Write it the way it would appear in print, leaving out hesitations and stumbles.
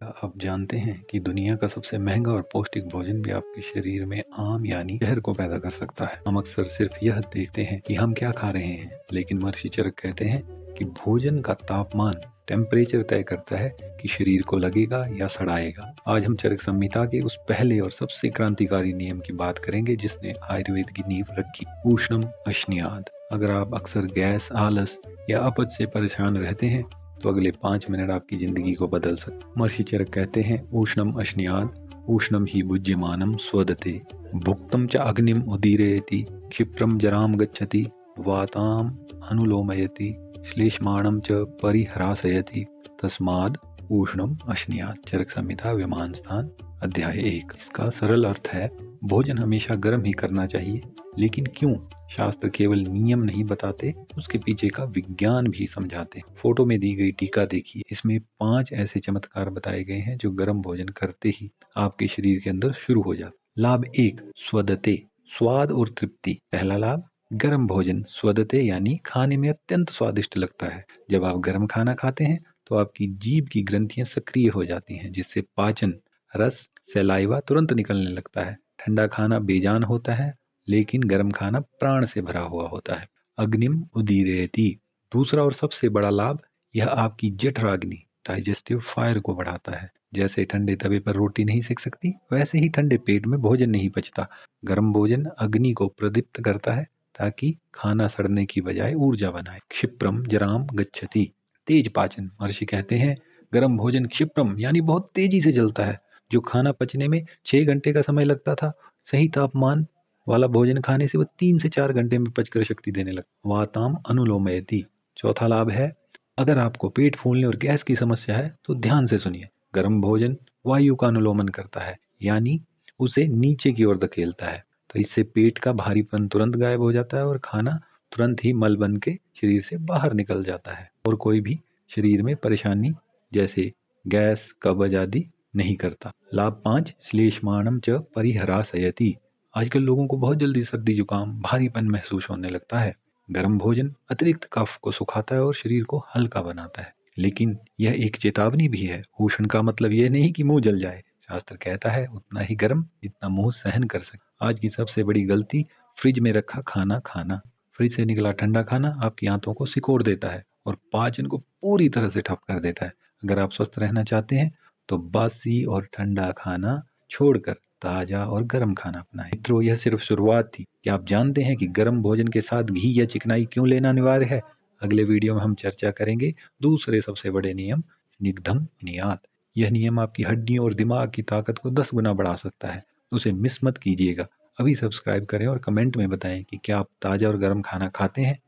क्या आप जानते हैं कि दुनिया का सबसे महंगा और पौष्टिक भोजन भी आपके शरीर में आम यानी जहर को पैदा कर सकता है। हम अक्सर सिर्फ यह देखते हैं कि हम क्या खा रहे हैं, लेकिन महर्षि चरक कहते हैं कि भोजन का तापमान टेम्परेचर तय करता है कि शरीर को लगेगा या सड़ाएगा। आज हम चरक संहिता के उस पहले और सबसे क्रांतिकारी नियम की बात करेंगे जिसने आयुर्वेद की नींव रखी, उष्णम अश्नियाद। अगर आप अक्सर गैस, आलस या अपच से परेशान रहते हैं तो अगले 5 मिनट आपकी जिंदगी को बदल सकते। महर्षि चरक कहते हैं, उष्णम अश्नियाद उष्णम ही भुज्यमानम स्वदते भुक्तम च अग्निम उदीरयति क्षिप्रम जराम गच्छति वाताम अनुलोमयति श्लेष्माणम च परिह्रासयति तस्माद उष्णम अश्नियाद। चरक संहिता विमान स्थान अध्याय 1। इसका सरल अर्थ है, भोजन हमेशा गर्म ही करना चाहिए। लेकिन क्यों? शास्त्र केवल नियम नहीं बताते, उसके पीछे का विज्ञान भी समझाते। फोटो में दी गई टीका देखिए, इसमें 5 ऐसे चमत्कार बताए गए हैं जो गर्म भोजन करते ही आपके शरीर के अंदर शुरू हो जाते। लाभ 1, स्वदते, स्वाद और तृप्ति। पहला लाभ, गर्म भोजन स्वदते यानी खाने में अत्यंत स्वादिष्ट लगता है। जब आप गर्म खाना खाते हैं तो आपकी जीभ की ग्रंथियां सक्रिय हो जाती हैं, जिससे पाचन, रस, सलाइवा तुरंत निकलने लगता है। ठंडा खाना बेजान होता है, लेकिन गर्म खाना प्राण से भरा हुआ होता है। अग्निम उदीरयति। दूसरा और सबसे बड़ा लाभ, यह आपकी जठराग्नि, डाइजेस्टिव फायर को बढ़ाता है। जैसे ठंडे तवे पर रोटी नहीं सेक सकती, वैसे ही ठंडे पेट में भोजन नहीं पचता। गर्म भोजन अग्नि को प्रदीप्त करता है ताकि खाना सड़ने की बजाय ऊर्जा बनाए। क्षिप्रम जराम गच्छति, तेज पाचन। महर्षि कहते हैं, गर्म भोजन क्षिप्रम यानी बहुत तेजी से जलता है। जो खाना पचने में 6 घंटे का समय लगता था, सही तापमान वाला भोजन खाने से वो 3 से 4 घंटे में पचकर शक्ति देने लगता। वाताम अनुलोमयति। चौथा लाभ है, अगर आपको पेट फूलने और गैस की समस्या है तो ध्यान से सुनिए। गर्म भोजन वायु का अनुलोमन करता है, यानी उसे नीचे की ओर धकेलता है। तो इससे पेट का भारीपन तुरंत गायब हो जाता है और खाना तुरंत ही मल बन के शरीर से बाहर निकल जाता है और कोई भी शरीर में परेशानी जैसे गैस, कब्ज आदि नहीं करता। लाभ 5, श्लेष्माणम च परिह्रासयति। आजकल लोगों को बहुत जल्दी सर्दी जुकाम, भारीपन महसूस होने लगता है। गर्म भोजन अतिरिक्त कफ को सुखाता है और शरीर को हल्का बनाता है। लेकिन यह एक चेतावनी भी है। उष्ण का मतलब यह नहीं कि मुंह जल जाए। शास्त्र कहता है उतना ही गर्म जितना मुंह सहन कर सके। आज की सबसे बड़ी गलती, फ्रिज में रखा खाना खाना। फ्रिज से निकला ठंडा खाना आपकी आंतों को सिकोड़ देता है और पाचन को पूरी तरह से ठप कर देता है। अगर आप स्वस्थ रहना चाहते हैं तो बासी और ठंडा खाना छोड़कर ताजा और गर्म खाना अपनाएं। मित्रों, यह सिर्फ शुरुआत थी। क्या आप जानते हैं कि गर्म भोजन के साथ घी या चिकनाई क्यों लेना अनिवार्य है? अगले वीडियो में हम चर्चा करेंगे दूसरे सबसे बड़े नियम, स्निग्धम नियात। यह नियम आपकी हड्डियों और दिमाग की ताकत को 10 गुना बढ़ा सकता है। उसे मिस मत कीजिएगा। अभी सब्सक्राइब करें और कमेंट में बताएं कि क्या आप ताजा और गर्म खाना खाते हैं।